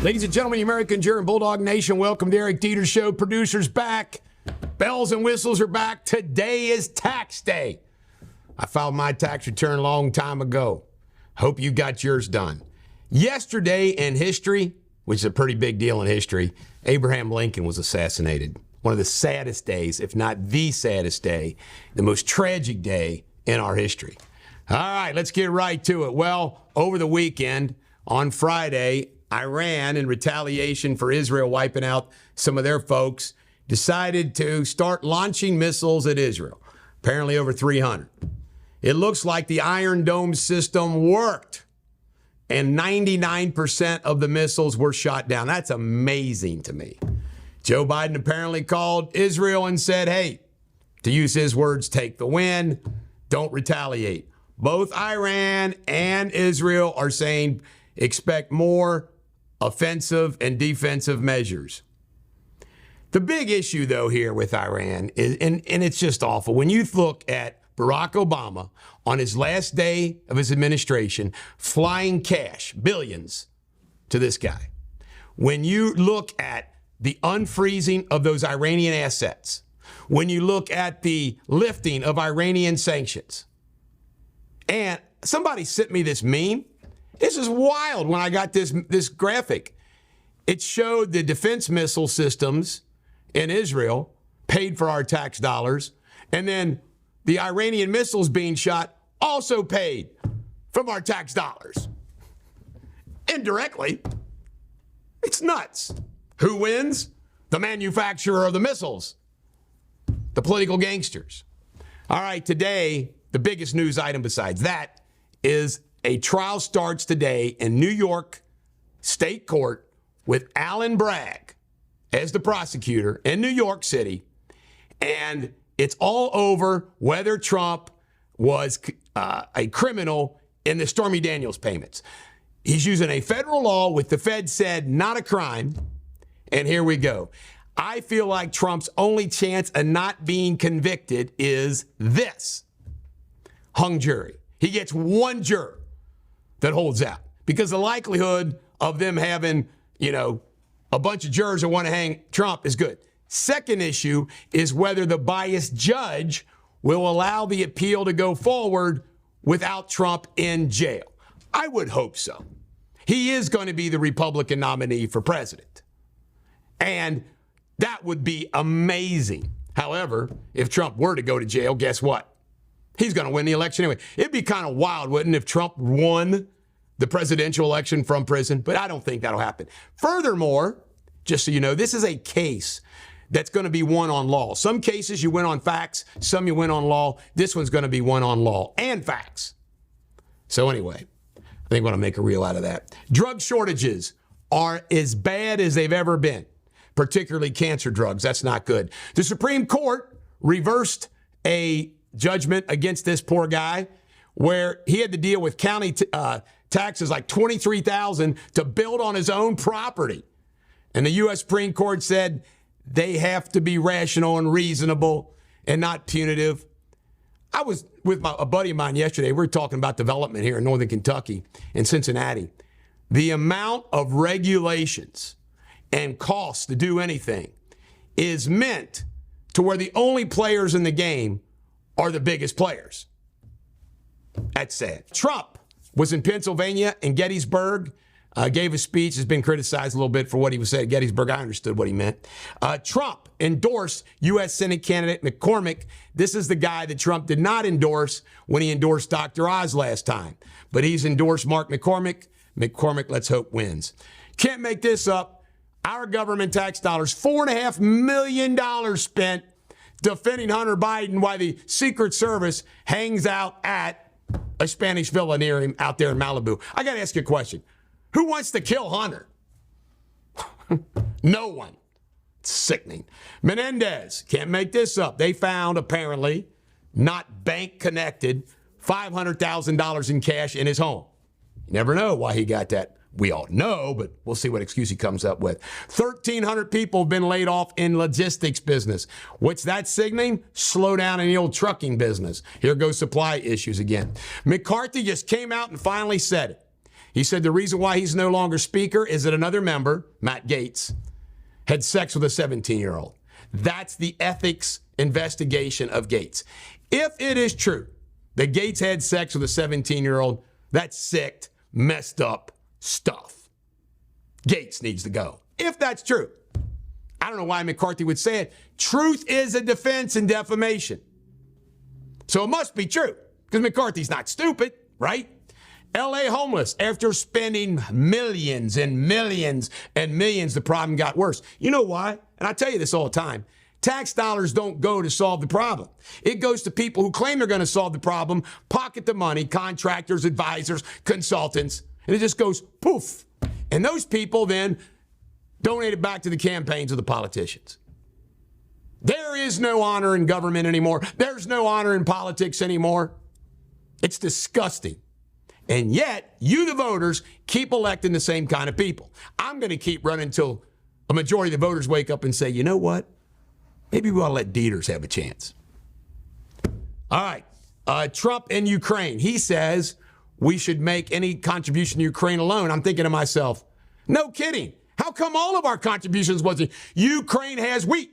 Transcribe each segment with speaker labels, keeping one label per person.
Speaker 1: Ladies and gentlemen, the American Jury and Bulldog Nation, welcome to the Eric Deters Show. Producers back. Bells and whistles are back. Today is tax day. I filed my tax return a long time ago. Hope you got yours done. Yesterday in history, which is a pretty big deal in history, Abraham Lincoln was assassinated. One of the saddest days, if not the saddest day, the most tragic day in our history. All right, let's get right to it. Well, over the weekend, on Friday, Iran, in retaliation for Israel wiping out some of their folks, decided to start launching missiles at Israel. Apparently over 300. It looks like the Iron Dome system worked, and 99% of the missiles were shot down. That's amazing to me. Joe Biden apparently called Israel and said, hey, to use his words, take the win, don't retaliate. Both Iran and Israel are saying expect more offensive and defensive measures. The big issue, though, here with Iran is, and it's just awful, when you look at Barack Obama on his last day of his administration, flying cash, billions, to this guy. When you look at the unfreezing of those Iranian assets, when you look at the lifting of Iranian sanctions, and somebody sent me this meme. This is wild when I got this graphic. It showed the defense missile systems in Israel paid for our tax dollars, and then the Iranian missiles being shot also paid from our tax dollars. Indirectly. It's nuts. Who wins? The manufacturer of the missiles. The political gangsters. All right, today, the biggest news item besides that is a trial starts today in New York State Court with Alan Bragg as the prosecutor in New York City. And it's all over whether Trump was a criminal in the Stormy Daniels payments. He's using a federal law with the Fed said not a crime. And here we go. I feel like Trump's only chance of not being convicted is this. Hung jury. He gets one juror that holds out because the likelihood of them having, a bunch of jurors that want to hang Trump is good. Second issue is whether the biased judge will allow the appeal to go forward without Trump in jail. I would hope so. He is going to be the Republican nominee for president. And that would be amazing. However, if Trump were to go to jail, guess what? He's going to win the election anyway. It'd be kind of wild, wouldn't it, if Trump won the presidential election from prison? But I don't think that'll happen. Furthermore, just so you know, this is a case that's going to be won on law. Some cases you win on facts, some you win on law. This one's going to be won on law and facts. So anyway, I think we're going to make a reel out of that. Drug shortages are as bad as they've ever been, particularly cancer drugs. That's not good. The Supreme Court reversed a judgment against this poor guy where he had to deal with county taxes like $23,000 to build on his own property. And the U.S. Supreme Court said they have to be rational and reasonable and not punitive. I was with a buddy of mine yesterday. We were talking about development here in Northern Kentucky and Cincinnati. The amount of regulations and costs to do anything is meant to where the only players in the game are the biggest players. That's sad. Trump was in Pennsylvania in Gettysburg, gave a speech, has been criticized a little bit for what he was saying at Gettysburg. I understood what he meant. Trump endorsed U.S. Senate candidate McCormick. This is the guy that Trump did not endorse when he endorsed Dr. Oz last time. But he's endorsed Mark McCormick. McCormick, let's hope, wins. Can't make this up. Our government tax dollars, $4.5 million spent defending Hunter Biden while the Secret Service hangs out at a Spanish villa near him out there in Malibu. I got to ask you a question. Who wants to kill Hunter? No one. It's sickening. Menendez, can't make this up. They found, apparently, not bank connected, $500,000 in cash in his home. You never know why he got that. We all know, but we'll see what excuse he comes up with. 1,300 people have been laid off in logistics business. What's that signaling? Slow down in the old trucking business. Here goes supply issues again. McCarthy just came out and finally said it. He said the reason why he's no longer speaker is that another member, Matt Gaetz, had sex with a 17-year-old. That's the ethics investigation of Gaetz. If it is true that Gaetz had sex with a 17-year-old, that's sick, messed up stuff. Gaetz needs to go. If that's true. I don't know why McCarthy would say it. Truth is a defense in defamation. So it must be true, because McCarthy's not stupid, right? L.A. homeless, after spending millions and millions and millions, the problem got worse. You know why? And I tell you this all the time. Tax dollars don't go to solve the problem. It goes to people who claim they're going to solve the problem, pocket the money, contractors, advisors, consultants, and it just goes poof. And those people then donate it back to the campaigns of the politicians. There is no honor in government anymore. There's no honor in politics anymore. It's disgusting. And yet, you, the voters, keep electing the same kind of people. I'm going to keep running until a majority of the voters wake up and say, you know what? Maybe we ought to let Deters have a chance. All right. Trump in Ukraine. He says we should make any contribution to Ukraine alone. I'm thinking to myself, no kidding. How come all of our contributions wasn't? Ukraine has wheat.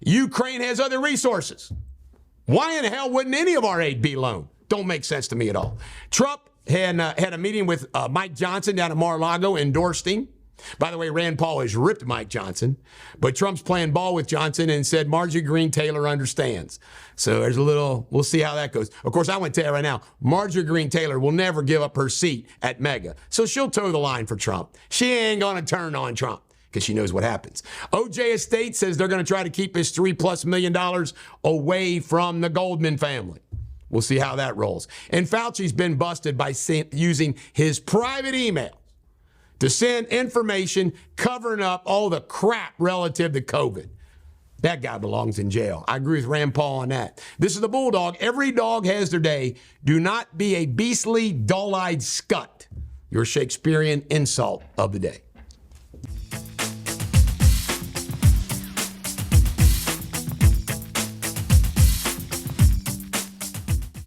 Speaker 1: Ukraine has other resources. Why in the hell wouldn't any of our aid be loaned? Don't make sense to me at all. Trump had a meeting with Mike Johnson down at Mar-a-Lago, endorsed him. By the way, Rand Paul has ripped Mike Johnson, but Trump's playing ball with Johnson and said Marjorie Greene Taylor understands. So there's a little, we'll see how that goes. Of course, I want to tell you right now, Marjorie Greene Taylor will never give up her seat at Mega. So she'll toe the line for Trump. She ain't going to turn on Trump because she knows what happens. OJ Estate says they're going to try to keep his $3+ million away from the Goldman family. We'll see how that rolls. And Fauci's been busted by using his private email to send information covering up all the crap relative to COVID. That guy belongs in jail. I agree with Rand Paul on that. This is the Bulldog. Every dog has their day. Do not be a beastly, dull-eyed scut. Your Shakespearean insult of the day.